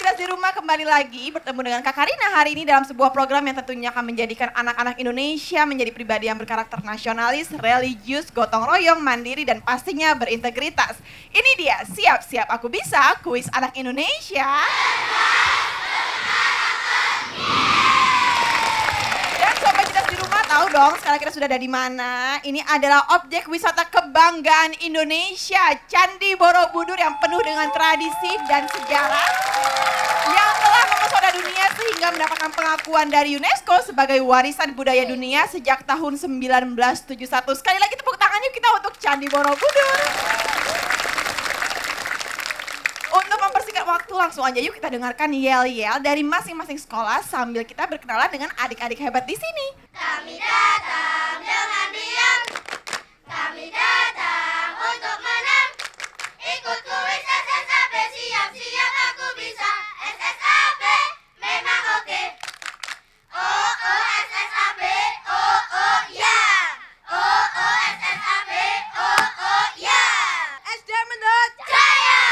cerdas di rumah kembali lagi bertemu dengan Kak Karina hari ini dalam sebuah program yang tentunya akan menjadikan anak-anak Indonesia menjadi pribadi yang berkarakter nasionalis, religius, gotong royong, mandiri, dan pastinya berintegritas. Ini dia, siap-siap aku bisa, kuis anak Indonesia. Dan sobat cerdas di rumah tahu dong sekarang kita sudah ada di mana. Ini adalah objek wisata kebanggaan Indonesia, Candi Borobudur yang penuh dengan tradisi dan sejarah yang telah memesona dunia sehingga mendapatkan pengakuan dari UNESCO sebagai warisan budaya dunia sejak tahun 1971. Sekali lagi tepuk tangan yuk kita untuk Candi Borobudur. Untuk mempersingkat waktu langsung aja yuk kita dengarkan yel-yel dari masing-masing sekolah sambil kita berkenalan dengan adik-adik hebat di sini. Kami datang dengan diam, kami datang untuk menang. Ikut kuis SSAP, siap-siap aku bisa. SSAP memang oke. Oh oh SSAP, oh oh ya. Oh oh SSAP, oh oh ya. SD Mendut Jaya.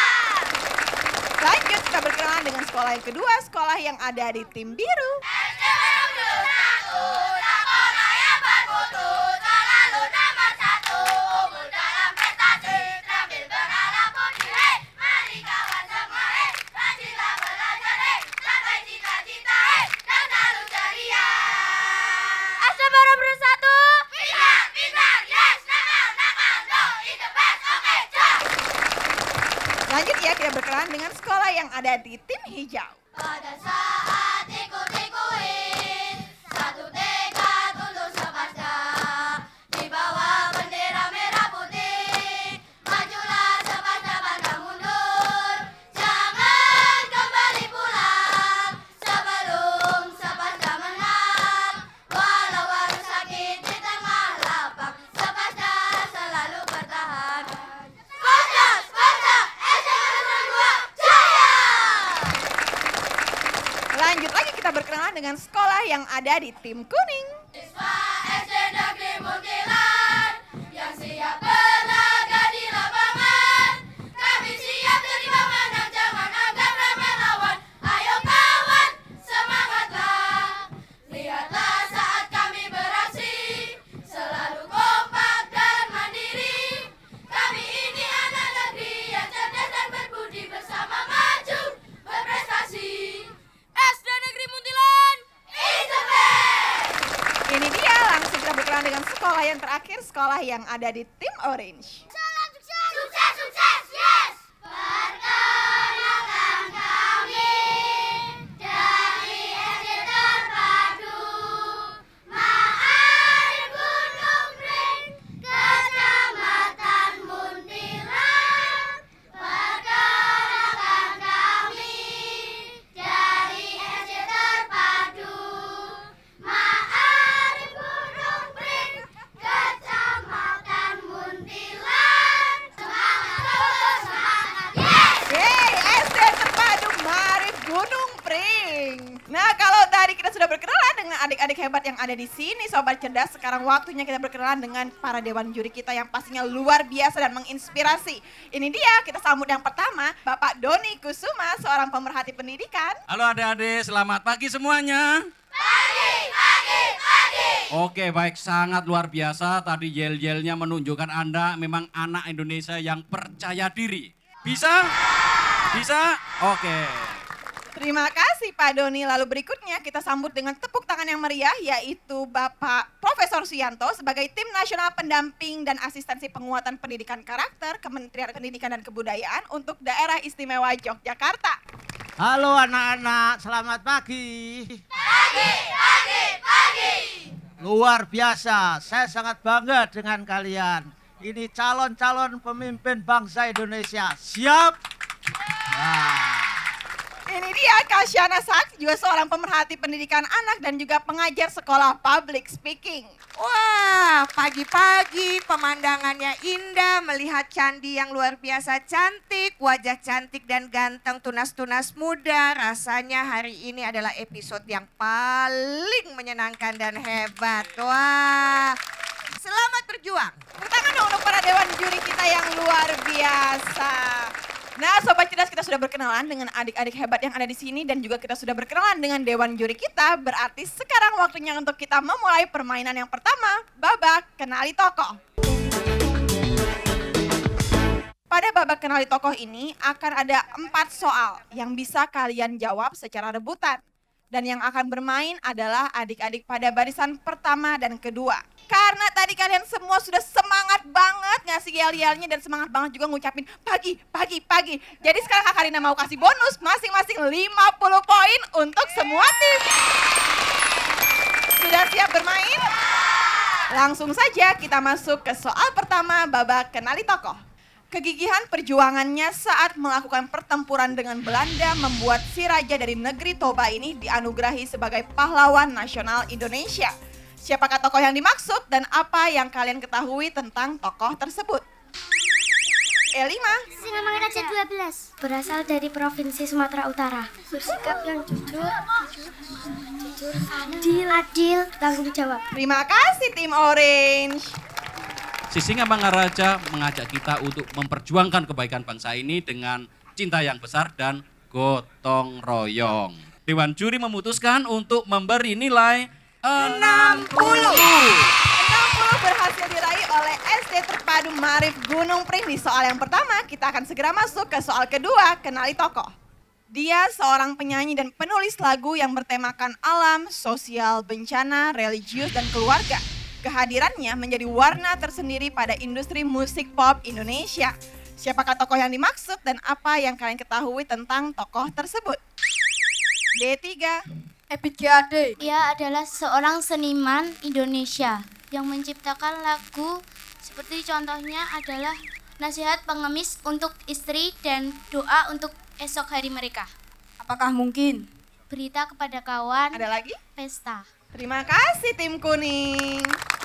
Lanjut kita berkenalan dengan sekolah yang kedua, sekolah yang ada di tim biru. SD Borobudur satu, sekolah yang bermutu, selalu nomor satu. Unggul dalam prestasi, terampil berharap putih. Hei, mari kawan semua, hei, rajinlah belajar, hei, capai cita-cita, hei, dan selalu ceria. SD Borobudur satu, pintar, pintar, yes, nakal, nakal, no, it's the best, oke, jump. Lanjut ya kita berkenalan dengan sekolah yang ada di tim hijau. Pada saat ikuti kuis, satu tekad untuk sepasca. Di bawah bendera merah putih, majulah sepasca pantang mundur. Jangan kembali pulang sebelum sepasca menang. Walau harus sakit di tengah lapang, sepasca selalu bertahan. Sepasca, sepasca, SD Borobudur 2 Jaya! Lanjut lagi kita berkenalan dengan sekolah yang ada di tim kuning. Siswa SD Negeri Muntilan yang siap berlaga di lapangan. Kami siap jadi pemenang, jangan anggap remeh lawan. Ayo kawan, semangatlah. Lihatlah saat kami beraksi, selalu kompak dan mandiri. Kami ini anak negeri yang cerdas dan berbudi, bersama maju berprestasi. SD Negeri Muntilan is the best! Ini dia langsung kita berkenalan dengan sekolah yang terakhir, sekolah yang ada di tim orange. Salam sukses! Sukses, sukses, yes! Perkenalkan kami dari SD Terpadu Ma'arif Gunung Pring, Kecamatan Muntilan. Perkenalkan kami dari SD Terpadu Ma'arif Gunung Pring, Kecamatan Muntilan. Semangat terus, semangat, yes! Yeay, SD Terpadu Ma'arif Gunung Pring. Nah, kalau tadi kita sudah berkenalan dengan adik-adik hebat yang ada di sini, sobat cerdas, sekarang waktunya kita berkenalan dengan para dewan juri kita yang pastinya luar biasa dan menginspirasi. Ini dia, kita sambut yang pertama, Bapak Doni Kusuma, seorang pemerhati pendidikan. Halo adik-adik, selamat pagi semuanya. Pagi, pagi, pagi. Oke, baik, sangat luar biasa. Tadi yel-yelnya menunjukkan Anda memang anak Indonesia yang percaya diri. Bisa? Bisa? Oke. Terima kasih Pak Doni. Lalu berikutnya kita sambut dengan tepuk tangan yang meriah yaitu Bapak Profesor Suyanto sebagai Tim Nasional Pendamping dan Asistensi Penguatan Pendidikan Karakter Kementerian Pendidikan dan Kebudayaan untuk Daerah Istimewa Yogyakarta. Halo anak-anak, selamat pagi. Pagi, pagi, pagi. Luar biasa, saya sangat bangga dengan kalian. Ini calon-calon pemimpin bangsa Indonesia. Siap? Nah, Ini dia Kasyana Sak, juga seorang pemerhati pendidikan anak dan juga pengajar sekolah public speaking. Wah, pagi-pagi pemandangannya indah, melihat candi yang luar biasa cantik, wajah cantik dan ganteng, tunas-tunas muda. Rasanya hari ini adalah episode yang paling menyenangkan dan hebat. Wah, selamat berjuang. Tepuk tangan dong untuk para dewan juri kita yang luar biasa. Nah, Sobat Cerdas, kita sudah berkenalan dengan adik-adik hebat yang ada di sini dan juga kita sudah berkenalan dengan dewan juri kita. Berarti sekarang waktunya untuk kita memulai permainan yang pertama, babak kenali tokoh. Pada babak kenali tokoh ini akan ada 4 soal yang bisa kalian jawab secara rebutan. Dan yang akan bermain adalah adik-adik pada barisan pertama dan kedua. Karena tadi kalian semua sudah semangat banget ngasih yel-yelnya dan semangat banget juga ngucapin pagi, pagi, pagi. Jadi sekarang Kak Karina mau kasih bonus masing-masing 50 poin untuk semua tim. Sudah siap bermain? Langsung saja kita masuk ke soal pertama babak kenali tokoh. Kegigihan perjuangannya saat melakukan pertempuran dengan Belanda membuat si raja dari negeri Toba ini dianugerahi sebagai pahlawan nasional Indonesia. Siapakah tokoh yang dimaksud dan apa yang kalian ketahui tentang tokoh tersebut? E5. Singamangaraja 12 berasal dari Provinsi Sumatera Utara. Bersikap yang jujur, adil, tanggung jawab. Terima kasih tim Orange. Sisingamangaraja mengajak kita untuk memperjuangkan kebaikan bangsa ini dengan cinta yang besar dan gotong royong. Dewan juri memutuskan untuk memberi nilai 60. 60 berhasil diraih oleh SD Terpadu Marif Gunung Pring. Di soal yang pertama, kita akan segera masuk ke soal kedua, kenali tokoh. Dia seorang penyanyi dan penulis lagu yang bertemakan alam, sosial, bencana, religius, dan keluarga. Kehadirannya menjadi warna tersendiri pada industri musik pop Indonesia. Siapakah tokoh yang dimaksud dan apa yang kalian ketahui tentang tokoh tersebut? D3. Ebit GAD. Ia adalah seorang seniman Indonesia yang menciptakan lagu seperti contohnya adalah nasihat pengemis untuk istri dan doa untuk esok hari mereka. Apakah mungkin? Berita kepada kawan, Ada lagi? pesta. Terima kasih tim kuning.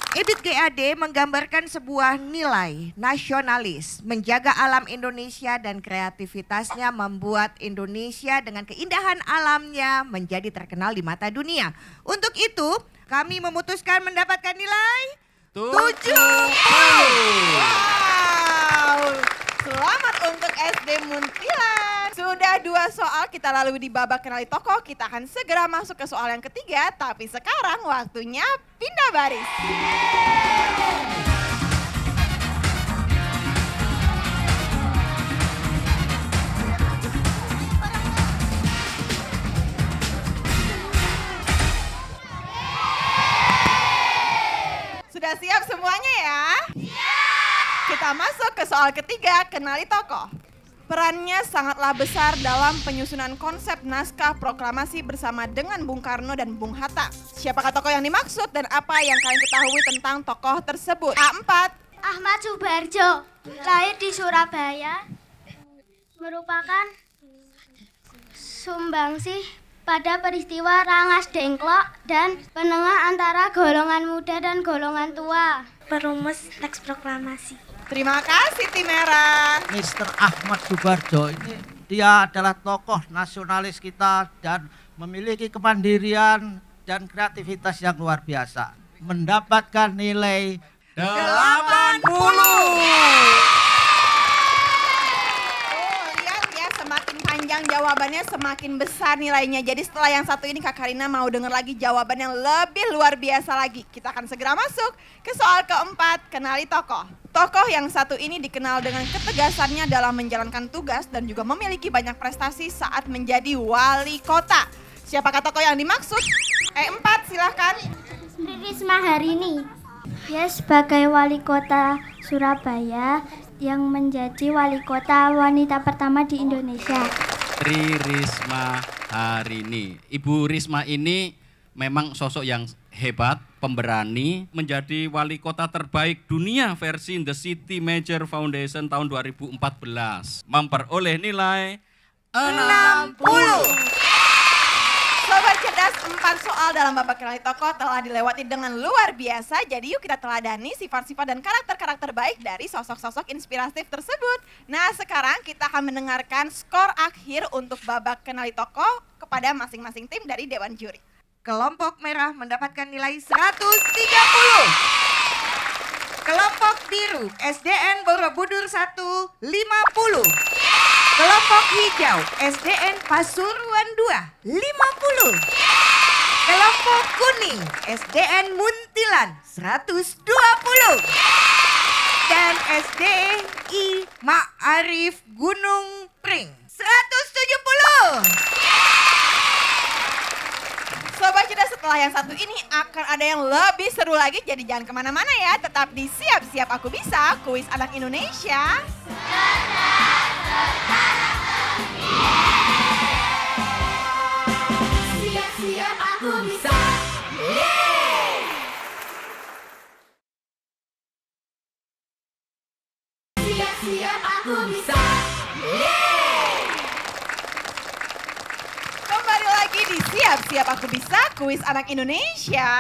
Ebit GAD menggambarkan sebuah nilai nasionalis, menjaga alam Indonesia dan kreativitasnya membuat Indonesia dengan keindahan alamnya menjadi terkenal di mata dunia. Untuk itu, kami memutuskan mendapatkan nilai 70. Wow, selamat untuk SD Muntilan. Sudah 2 soal kita lalui di babak kenali tokoh, kita akan segera masuk ke soal yang ketiga. Tapi sekarang waktunya pindah baris. Sudah siap semuanya ya? Kita masuk ke soal ketiga, kenali tokoh. Perannya sangatlah besar dalam penyusunan konsep naskah proklamasi bersama dengan Bung Karno dan Bung Hatta. Siapakah tokoh yang dimaksud dan apa yang kalian ketahui tentang tokoh tersebut? A4. Ahmad Subarjo, lahir di Surabaya, merupakan sumbangsih pada peristiwa Rangas Dengklok dan penengah antara golongan muda dan golongan tua. Perumus teks proklamasi. Terima kasih tim merah. Mr. Ahmad Subarjo ini dia adalah tokoh nasionalis kita dan memiliki kemandirian dan kreativitas yang luar biasa. Mendapatkan nilai 80. Lihat ya, semakin panjang jawabannya semakin besar nilainya. Jadi setelah yang satu ini Kak Karina mau dengar lagi jawaban yang lebih luar biasa lagi. Kita akan segera masuk ke soal keempat, kenali tokoh. Tokoh yang satu ini dikenal dengan ketegasannya dalam menjalankan tugas dan juga memiliki banyak prestasi saat menjadi wali kota. Siapakah tokoh yang dimaksud? E4 silahkan. Risma Harini. Dia sebagai wali kota Surabaya yang menjadi wali kota wanita pertama di Indonesia. Tri Risma Harini. Ibu Risma ini memang sosok yang hebat, pemberani, menjadi wali kota terbaik dunia versi The City Major Foundation tahun 2014. Memperoleh nilai 60. Sobat Cerdas, 4 soal dalam babak kenali tokoh telah dilewati dengan luar biasa. Jadi yuk kita teladani sifat-sifat dan karakter-karakter baik dari sosok-sosok inspiratif tersebut. Nah sekarang kita akan mendengarkan skor akhir untuk babak kenali tokoh kepada masing-masing tim dari Dewan Juri. Kelompok merah mendapatkan nilai 130. Kelompok biru SDN Borobudur 1, 50. Kelompok hijau SDN Pasuruan 2 50. Kelompok kuning SDN Muntilan 120. Dan SDI Ma'arif Gunung Pring 170. Sobat cerdas, setelah yang satu ini akan ada yang lebih seru lagi, jadi jangan kemana-mana ya. Tetap di Siap-Siap Aku Bisa, kuis anak Indonesia. Siap-siap aku bisa. Siap-siap aku bisa. Kembali lagi di Siap-Siap Aku Bisa, kuis anak Indonesia.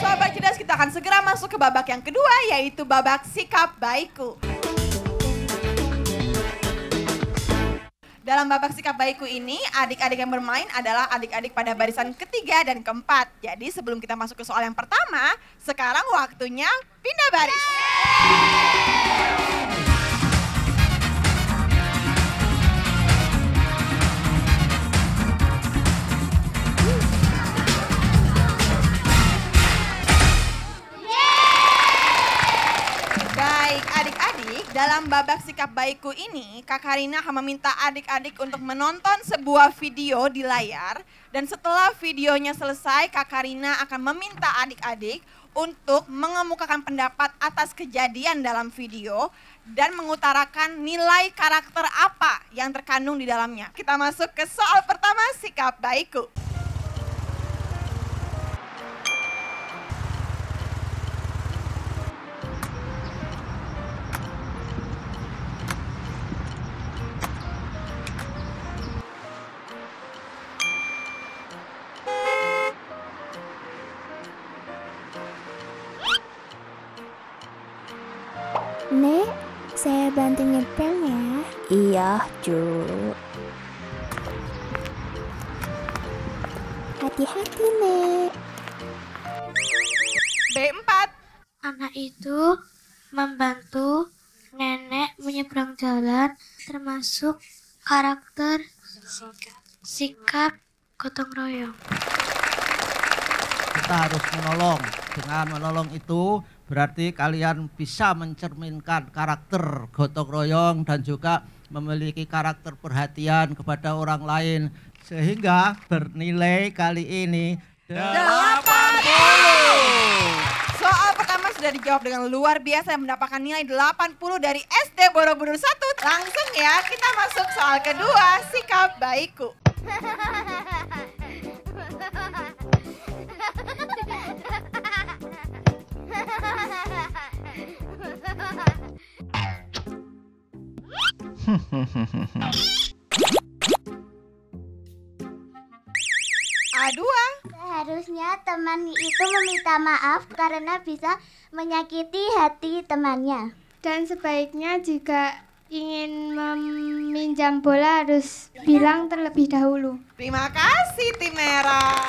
Sobat cerdas, kita akan segera masuk ke babak yang kedua, yaitu babak sikap baikku. Dalam babak sikap baikku ini, adik-adik yang bermain adalah adik-adik pada barisan ketiga dan keempat. Jadi sebelum kita masuk ke soal yang pertama, sekarang waktunya pindah baris. Baik, adik-adik, dalam babak sikap baikku ini, Kak Karina akan meminta adik-adik untuk menonton sebuah video di layar. Dan setelah videonya selesai, Kak Karina akan meminta adik-adik untuk mengemukakan pendapat atas kejadian dalam video dan mengutarakan nilai karakter apa yang terkandung di dalamnya. Kita masuk ke soal pertama, sikap baikku. Nek, saya bantu nyetel ya. Iya, Cu. Hati-hati, Nek. B4. Anak itu membantu nenek menyeberang jalan, termasuk karakter, sikap, gotong royong. Kita harus menolong. Dengan menolong itu berarti kalian bisa mencerminkan karakter gotong royong dan juga memiliki karakter perhatian kepada orang lain. Sehingga bernilai kali ini 80. Soal pertama sudah dijawab dengan luar biasa yang mendapatkan nilai 80 dari SD Borobudur 1. Langsung ya, kita masuk soal kedua, sikap baikku. A2. Seharusnya teman itu meminta maaf karena bisa menyakiti hati temannya. Dan sebaiknya jika ingin meminjam bola harus bilang terlebih dahulu. Terima kasih tim merah.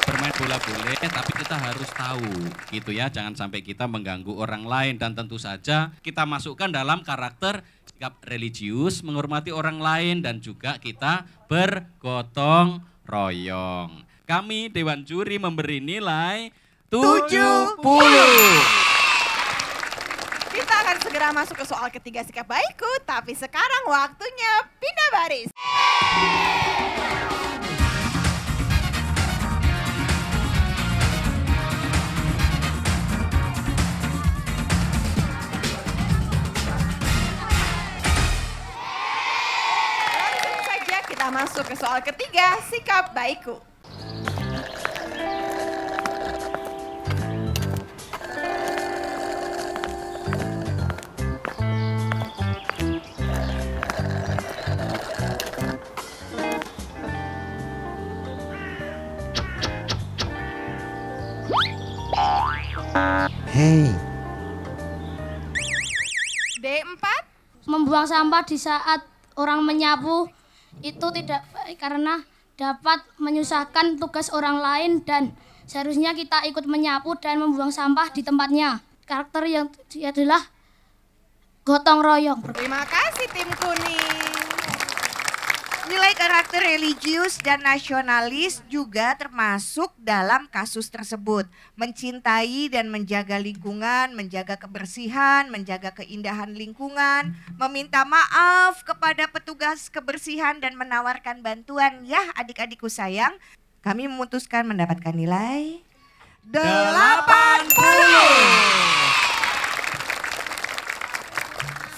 Bermain bola boleh, tapi kita harus tahu gitu ya, jangan sampai kita mengganggu orang lain. Dan tentu saja kita masukkan dalam karakter sikap religius, menghormati orang lain dan juga kita bergotong royong. Kami Dewan Juri memberi nilai 70. Kita akan segera masuk ke soal ketiga, sikap baikku, tapi sekarang waktunya pindah baris. Kita masuk ke soal ketiga, sikap baikku. Hei. D4. Membuang sampah di saat orang menyapu itu tidak baik karena dapat menyusahkan tugas orang lain dan seharusnya kita ikut menyapu dan membuang sampah di tempatnya. karakter yang adalah gotong royong. Terima kasih tim kuning. Nilai karakter religius dan nasionalis juga termasuk dalam kasus tersebut. Mencintai dan menjaga lingkungan, menjaga kebersihan, menjaga keindahan lingkungan, meminta maaf kepada petugas kebersihan dan menawarkan bantuan. Ya adik-adikku sayang, kami memutuskan mendapatkan nilai 80.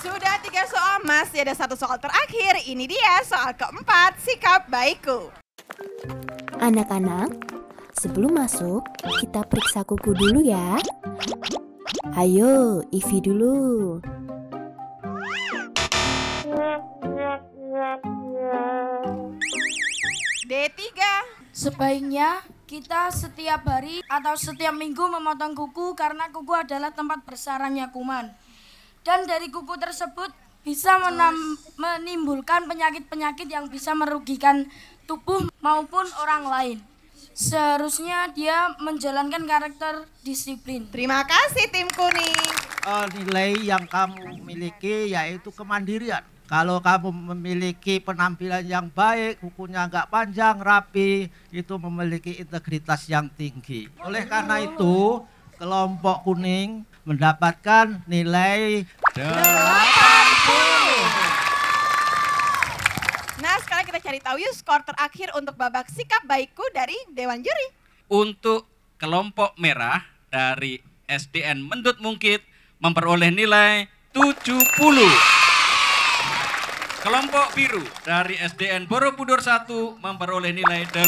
Sudah 3 soal, masih ada 1 soal terakhir. Ini dia soal keempat, sikap baikku. Anak-anak, sebelum masuk, kita periksa kuku dulu ya. Ayo, Ivi dulu. D3. Sebaiknya kita setiap hari atau setiap minggu memotong kuku karena kuku adalah tempat bersarangnya kuman. Dan dari kuku tersebut bisa menimbulkan penyakit-penyakit yang bisa merugikan tubuh maupun orang lain. Seharusnya dia menjalankan karakter disiplin. Terima kasih tim kuning. Nilai yang kamu miliki yaitu kemandirian. Kalau kamu memiliki penampilan yang baik, kukunya nggak panjang, rapi, itu memiliki integritas yang tinggi. Oleh karena itu, kelompok kuning mendapatkan nilai 80. Nah, sekarang kita cari tahu yuk skor terakhir untuk babak sikap baikku dari Dewan Juri. Untuk kelompok merah dari SDN Mendut Mungkit memperoleh nilai 70. Kelompok biru dari SDN Borobudur 1 memperoleh nilai 80.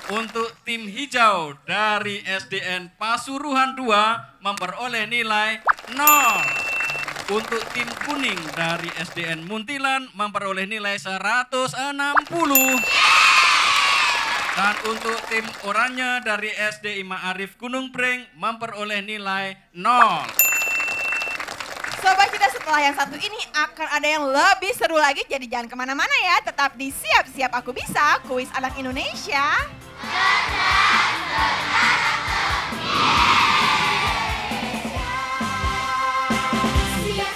Untuk tim hijau dari SDN Pasuruan 2 memperoleh nilai 0. Untuk tim kuning dari SDN Muntilan memperoleh nilai 160. Dan untuk tim oranye dari SD Ima Arif Gunung Pring memperoleh nilai 0. Sobat Cerdas, setelah yang satu ini akan ada yang lebih seru lagi, jadi jangan kemana-mana ya. Tetap di Siap-Siap Aku Bisa, Kuis Anak Indonesia.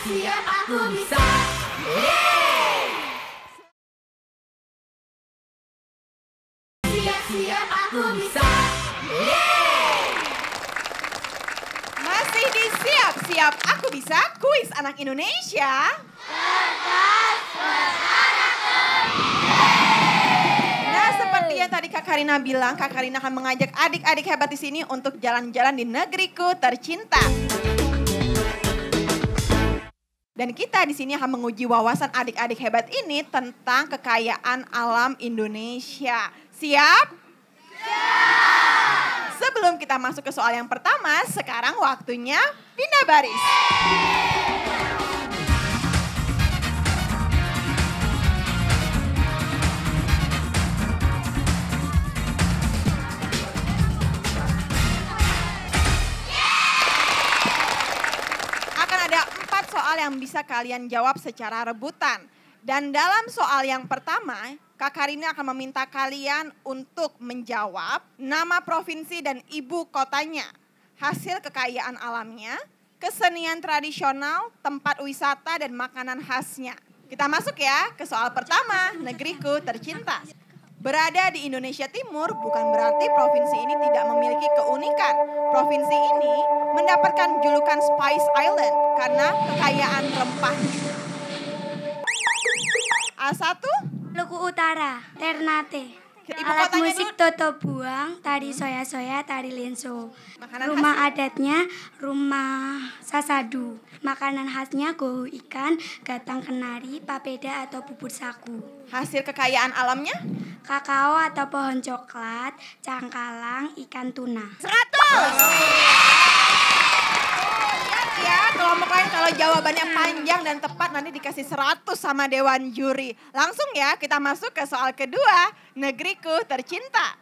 Siap-siap aku bisa. Siap-siap aku bisa. Masih di Siap-Siap Aku Bisa, Kuis Anak Indonesia. Nah, seperti yang tadi Kak Karina bilang, Kak Karina akan mengajak adik-adik hebat di sini untuk jalan-jalan di negeriku tercinta. Dan kita di sini akan menguji wawasan adik-adik hebat ini tentang kekayaan alam Indonesia. Siap? Siap! Sebelum kita masuk ke soal yang pertama, sekarang waktunya pindah baris. Akan ada 4 soal yang bisa kalian jawab secara rebutan. Dan dalam soal yang pertama, Kak Karina akan meminta kalian untuk menjawab nama provinsi dan ibu kotanya, hasil kekayaan alamnya, kesenian tradisional, tempat wisata, dan makanan khasnya. Kita masuk ya ke soal pertama, negeriku tercinta. Berada di Indonesia Timur bukan berarti provinsi ini tidak memiliki keunikan. Provinsi ini mendapatkan julukan Spice Island karena kekayaan rempahnya. A1, Luku Utara, Ternate. Ibu Alat kotanya musik dulu. Toto Buang, tari soya-soya, tari lenso. Makanan Rumah adatnya rumah sasadu. Makanan khasnya gohu ikan, gatang kenari, papeda atau bubur sagu. Hasil kekayaan alamnya? Kakao atau pohon coklat, cangkalang, ikan tuna. 100. Lihat ya, kelompok lain kalau jawabannya panjang dan tepat nanti dikasih 100 sama Dewan Juri. Langsung ya kita masuk ke soal kedua, negeriku tercinta.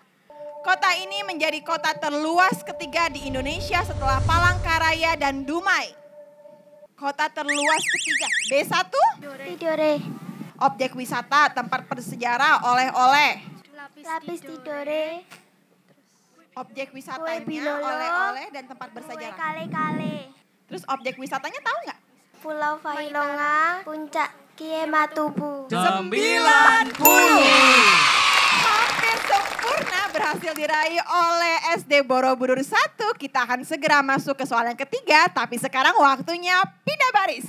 Kota ini menjadi kota terluas ketiga di Indonesia setelah Palangkaraya dan Dumai. Kota terluas ketiga. B1, Tidore, objek wisata, tempat bersejarah, oleh-oleh. lapis tidore, Objek Kue wisatanya, Bilolo, oleh-oleh dan tempat kue bersejarah. kale-kale, Terus objek wisatanya tahu nggak? Pulau Vailonga, Puncak Kiematubu. 90. Hampir sempurna berhasil diraih oleh SD Borobudur 1. Kita akan segera masuk ke soal yang ketiga, tapi sekarang waktunya pindah baris.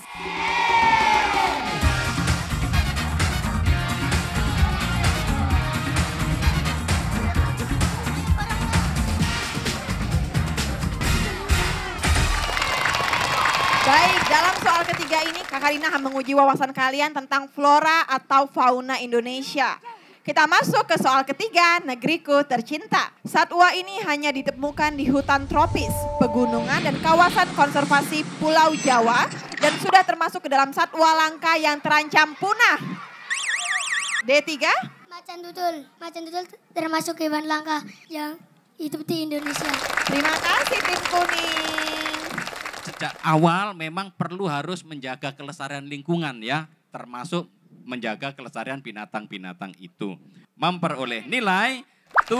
Baik, dalam soal ketiga ini Kakak Rina akan menguji wawasan kalian tentang flora atau fauna Indonesia. Kita masuk ke soal ketiga, negeriku tercinta. Satwa ini hanya ditemukan di hutan tropis, pegunungan dan kawasan konservasi Pulau Jawa dan sudah termasuk ke dalam satwa langka yang terancam punah. D3? Macan tutul termasuk hewan langka yang hidup di Indonesia. Terima kasih tim kuning. Sejak awal memang perlu harus menjaga kelestarian lingkungan ya, termasuk menjaga kelestarian binatang-binatang itu. Memperoleh nilai 70.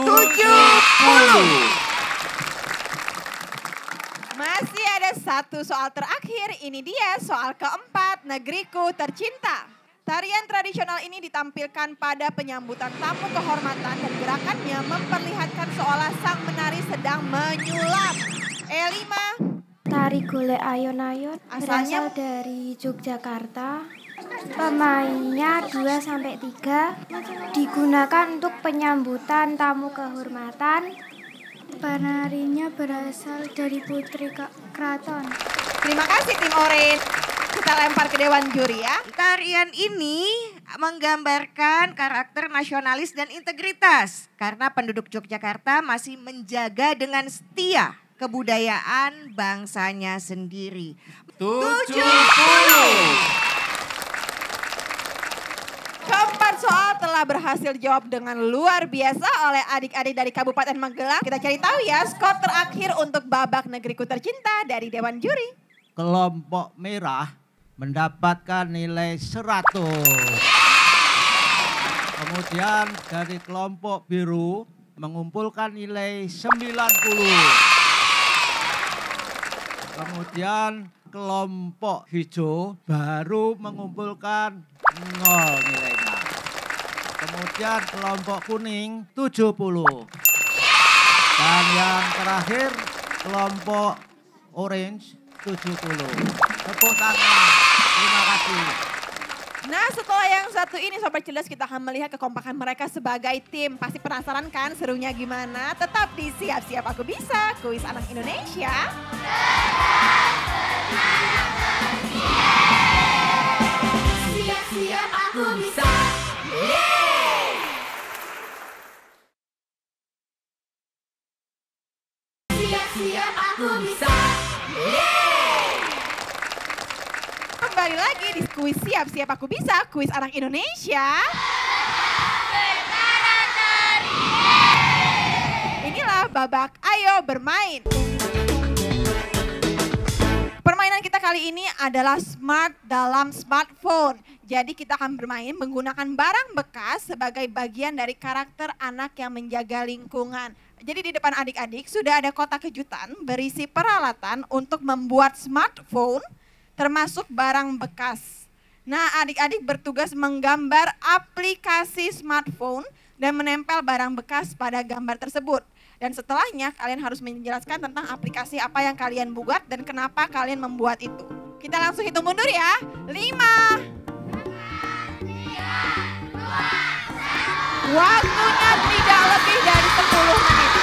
Masih ada satu soal terakhir, ini dia soal keempat, negeriku tercinta. Tarian tradisional ini ditampilkan pada penyambutan tamu kehormatan dan gerakannya memperlihatkan seolah sang menari sedang menyulap. E5. Tari golek ayon-ayon Asalnya berasal dari Yogyakarta. Pemainnya 2-3, digunakan untuk penyambutan tamu kehormatan. Penarinya berasal dari putri keraton. Terima kasih tim Orange. Kita lempar ke dewan juri ya. Tarian ini menggambarkan karakter nasionalis dan integritas. Karena penduduk Yogyakarta masih menjaga dengan setia kebudayaan bangsanya sendiri. 70. Keempat soal telah berhasil dijawab dengan luar biasa oleh adik-adik dari Kabupaten Magelang. Kita cari tahu ya skor terakhir untuk babak negeriku tercinta dari dewan juri. Kelompok merah mendapatkan nilai 100. Kemudian dari kelompok biru mengumpulkan nilai 90. Kemudian kelompok hijau baru mengumpulkan 0 nilainya. Kemudian kelompok kuning 70. Dan yang terakhir kelompok orange 70. Tepuk tangan. Terima kasih. Nah setelah yang satu ini Sobat Cerdas kita akan melihat kekompakan mereka sebagai tim. Pasti penasaran kan serunya gimana? Tetap di Siap-Siap Aku Bisa, Kuis Anak Indonesia. Siap-siap aku bisa. Siap-siap aku bisa. Kembali lagi di kuis Siap-Siap Aku Bisa, Kuis Anak Indonesia. Inilah babak Ayo Bermain. Permainan kita kali ini adalah smart dalam smartphone. Jadi kita akan bermain menggunakan barang bekas sebagai bagian dari karakter anak yang menjaga lingkungan. Jadi di depan adik-adik sudah ada kotak kejutan berisi peralatan untuk membuat smartphone termasuk barang bekas. Nah adik-adik bertugas menggambar aplikasi smartphone dan menempel barang bekas pada gambar tersebut. Dan setelahnya kalian harus menjelaskan tentang aplikasi apa yang kalian buat dan kenapa kalian membuat itu. Kita langsung hitung mundur ya. 5. 4, 3, 2, 1. Waktunya tidak lebih dari 10 menit.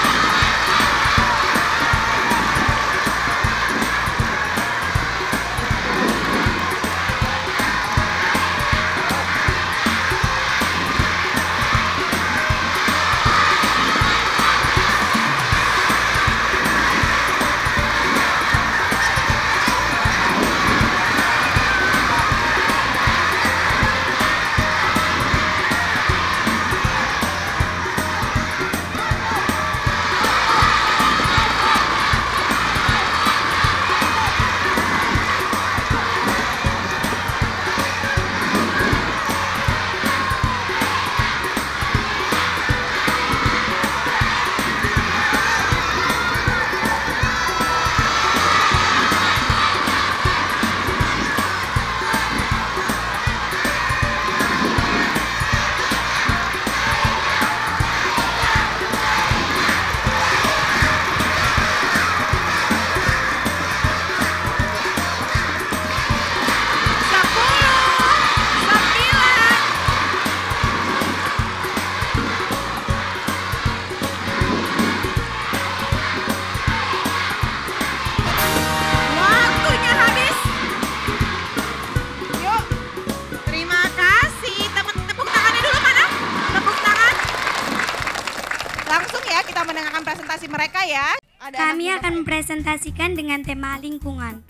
memperkenalkan presentasi mereka ya. Kami akan mempresentasikan dengan tema lingkungan.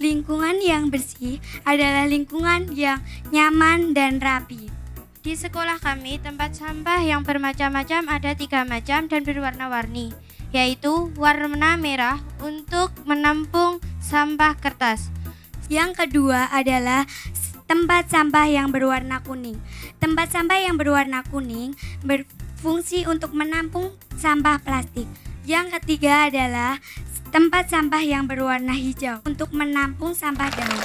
Lingkungan yang bersih adalah lingkungan yang nyaman dan rapi. Di sekolah kami, tempat sampah yang bermacam-macam ada 3 macam dan berwarna-warni, yaitu warna merah untuk menampung sampah kertas. Yang kedua adalah tempat sampah yang berwarna kuning. Tempat sampah yang berwarna kuning berfungsi untuk menampung sampah plastik. Yang ketiga adalah tempat sampah yang berwarna hijau untuk menampung sampah daun.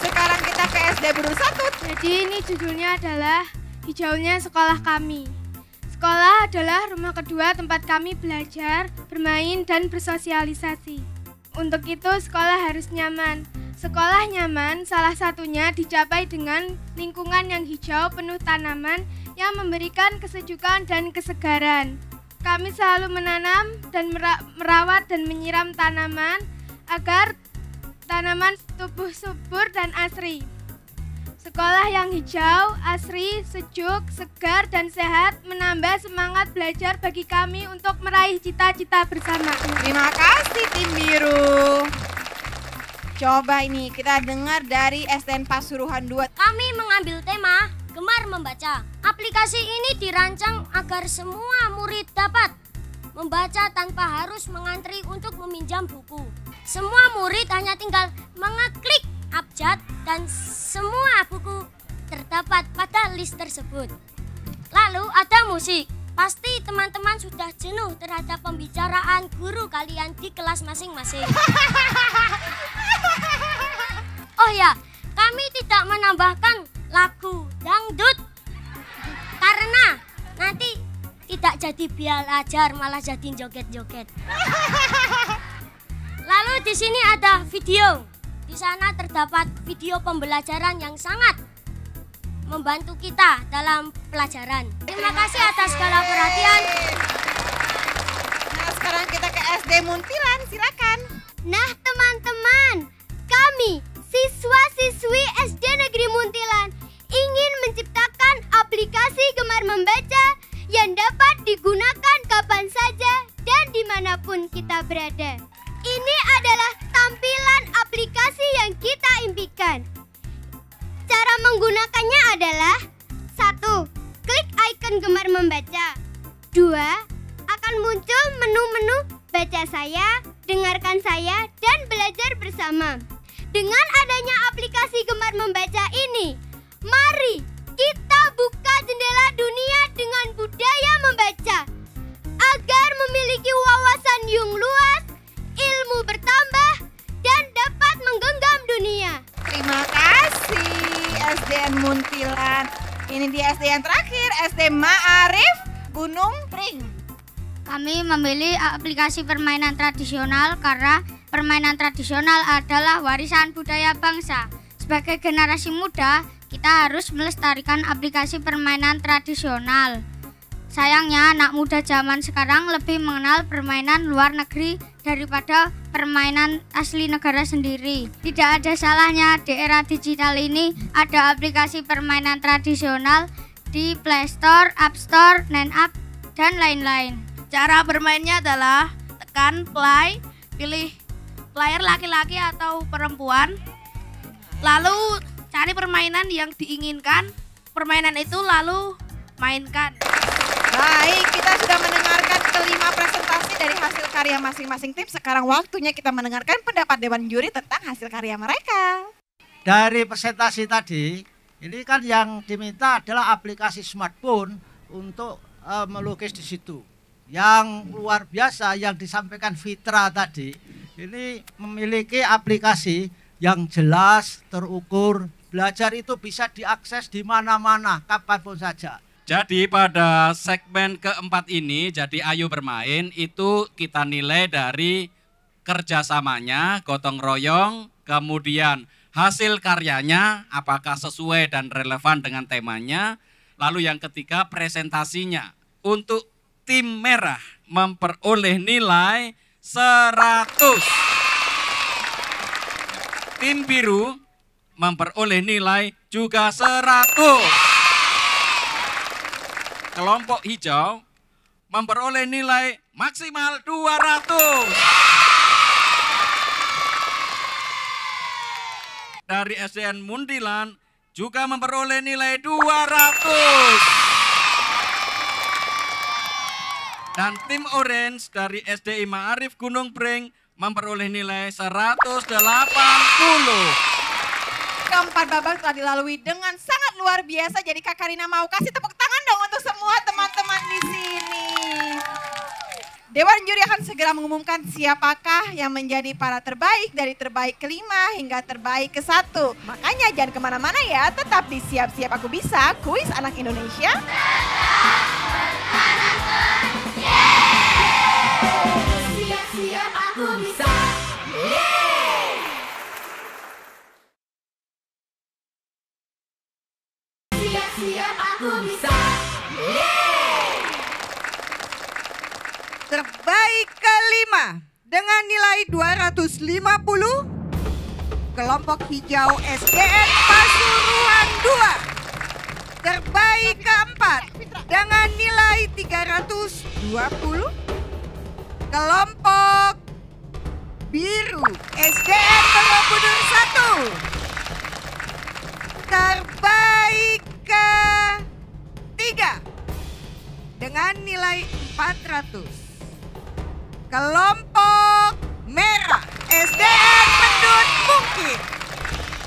Sekarang kita ke SD Budur 1. Jadi ini judulnya adalah hijaunya sekolah kami. Sekolah adalah rumah kedua tempat kami belajar, bermain, dan bersosialisasi. Untuk itu sekolah harus nyaman. Sekolah nyaman salah satunya dicapai dengan lingkungan yang hijau penuh tanaman yang memberikan kesejukan dan kesegaran. Kami selalu menanam dan merawat dan menyiram tanaman agar tanaman tumbuh subur dan asri. Sekolah yang hijau, asri, sejuk, segar, dan sehat menambah semangat belajar bagi kami untuk meraih cita-cita bersama. Terima kasih tim biru. Coba ini kita dengar dari SDN Pasuruan 2. Kami mengambil tema Gemar Membaca. Aplikasi ini dirancang agar semua murid dapat membaca tanpa harus mengantri untuk meminjam buku. Semua murid hanya tinggal mengeklik abjad dan semua buku terdapat pada list tersebut. Lalu ada musik. Pasti teman-teman sudah jenuh terhadap pembicaraan guru kalian di kelas masing-masing. Oh ya, kami tidak menambahkan lagu dangdut karena nanti tidak jadi belajar, malah jadi joget-joget. Lalu di sini ada video. Di sana terdapat video pembelajaran yang sangat membantu kita dalam pelajaran. Terima kasih atas segala perhatian. Nah, sekarang kita ke SD Muntilan, silakan. Nah, teman-teman, kami siswa-siswi SD Negeri Muntilan ingin menciptakan aplikasi Gemar Membaca yang dapat digunakan kapan saja dan dimanapun kita berada. Ini adalah tampilan aplikasi yang kita impikan. Cara menggunakannya adalah 1. Klik icon Gemar Membaca. 2. Akan muncul menu-menu baca saya, dengarkan saya, dan belajar bersama. Dengan adanya aplikasi Gemar Membaca ini, mari kita buka jendela dunia dengan budaya membaca agar memiliki wawasan yang luas, ilmu bertambah, dan dapat menggenggam dunia. Terima kasih SDN Muntilan. Ini di SD yang terakhir, SD Ma'arif Gunung Pring. Kami memilih aplikasi permainan tradisional karena permainan tradisional adalah warisan budaya bangsa. Sebagai generasi muda, kita harus melestarikan aplikasi permainan tradisional. Sayangnya anak muda zaman sekarang lebih mengenal permainan luar negeri daripada permainan asli negara sendiri. Tidak ada salahnya di era digital ini ada aplikasi permainan tradisional di Play Store, App Store, NaNapp, dan lain-lain. Cara bermainnya adalah tekan play, pilih player laki-laki atau perempuan, lalu cari permainan yang diinginkan, permainan itu lalu mainkan. Baik, kita sudah mendengarkan kelima presentasi dari hasil karya masing-masing tim. Sekarang waktunya kita mendengarkan pendapat Dewan Juri tentang hasil karya mereka. Dari presentasi tadi, ini kan yang diminta adalah aplikasi smartphone untuk melukis di situ. Yang luar biasa yang disampaikan Fitra tadi, ini memiliki aplikasi yang jelas, terukur. Belajar itu bisa diakses di mana-mana, kapanpun saja. Jadi pada segmen keempat ini, jadi Ayo Bermain, itu kita nilai dari kerjasamanya, gotong royong, kemudian hasil karyanya, apakah sesuai dan relevan dengan temanya. Lalu yang ketiga, presentasinya. Untuk tim merah memperoleh nilai 100. Tim biru memperoleh nilai juga 100. Kelompok hijau memperoleh nilai maksimal 200. Dari SDN Muntilan juga memperoleh nilai 200. Dan tim orange dari SDI Ma'arif Gunung Pring memperoleh nilai 180. Keempat babak telah dilalui dengan sangat luar biasa. Jadi Kak Karina mau kasih tepuk tangan dong untuk semua teman-teman di sini. Dewan juri akan segera mengumumkan siapakah yang menjadi para terbaik dari terbaik ke-5 hingga terbaik ke-1. Makanya jangan kemana-mana ya, tetap di Siap-Siap Aku Bisa, kuis anak Indonesia. Siap-siap aku bisa. Siap-siap aku bisa. Terbaik ke-5 dengan nilai 250, kelompok hijau SDN Pasuruan 2. Terbaik ke-4 dengan nilai 320, kelompok biru SDN Borobudur 1. Terbaik ke-3 dengan nilai 400. Kelompok merah SDN Mendut Mungkin.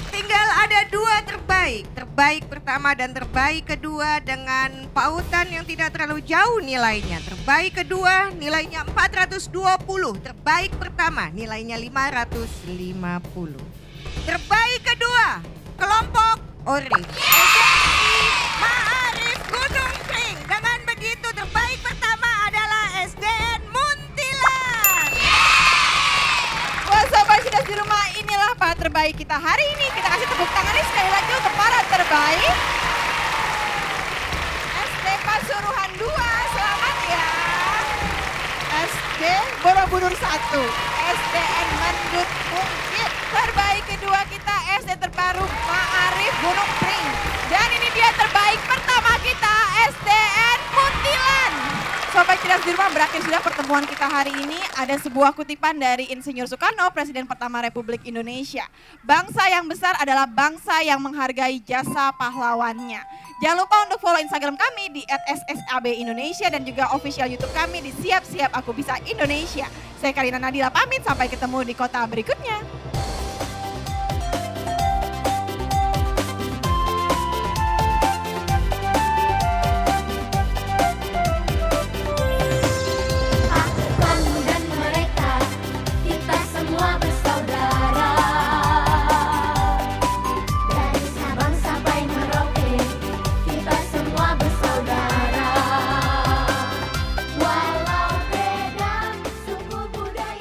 Tinggal ada 2 terbaik. Terbaik pertama dan terbaik kedua dengan pautan yang tidak terlalu jauh nilainya. Terbaik kedua nilainya 420. Terbaik pertama nilainya 550. Terbaik kedua kelompok orange SDI Ma'arif Gunung Pring. Dengan begitu terbaik pertama adalah SDN Muntilan. Wah sobat cerdas di rumah, inilah para terbaik kita hari ini. Kita kasih tepuk tangannya sekali lagi untuk para terbaik. SD Pasuruan 2, selamat ya. SD Borobudur 1, SDN Mendut Mungkin. Terbaik kedua kita SD terbaru Ma'arif Gunung Pring. Dan ini dia terbaik pertama kita SDN Muntilan. Sobat cerdas di rumah, berakhir sudah pertemuan kita hari ini. Ada sebuah kutipan dari Insinyur Soekarno, Presiden pertama Republik Indonesia. Bangsa yang besar adalah bangsa yang menghargai jasa pahlawannya. Jangan lupa untuk follow Instagram kami di @ssab_indonesia dan juga official YouTube kami di Siap-Siap Aku Bisa Indonesia. Saya Karina Nadila pamit, sampai ketemu di kota berikutnya.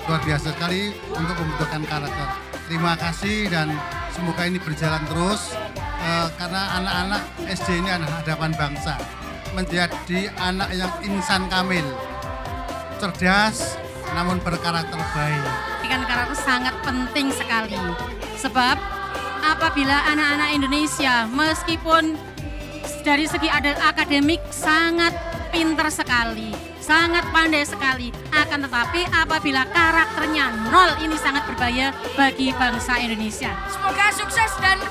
Luar biasa sekali untuk pembentukan karakter. Terima kasih dan semoga ini berjalan terus karena anak-anak SD ini anak hadapan bangsa. Menjadi anak yang insan kamil, cerdas namun berkarakter baik. Pendidikan karakter sangat penting sekali. Sebab apabila anak-anak Indonesia meskipun dari segi akademik sangat pintar sekali, sangat pandai sekali, akan tetapi apabila karakternya nol, ini sangat berbahaya bagi bangsa Indonesia. Semoga sukses dan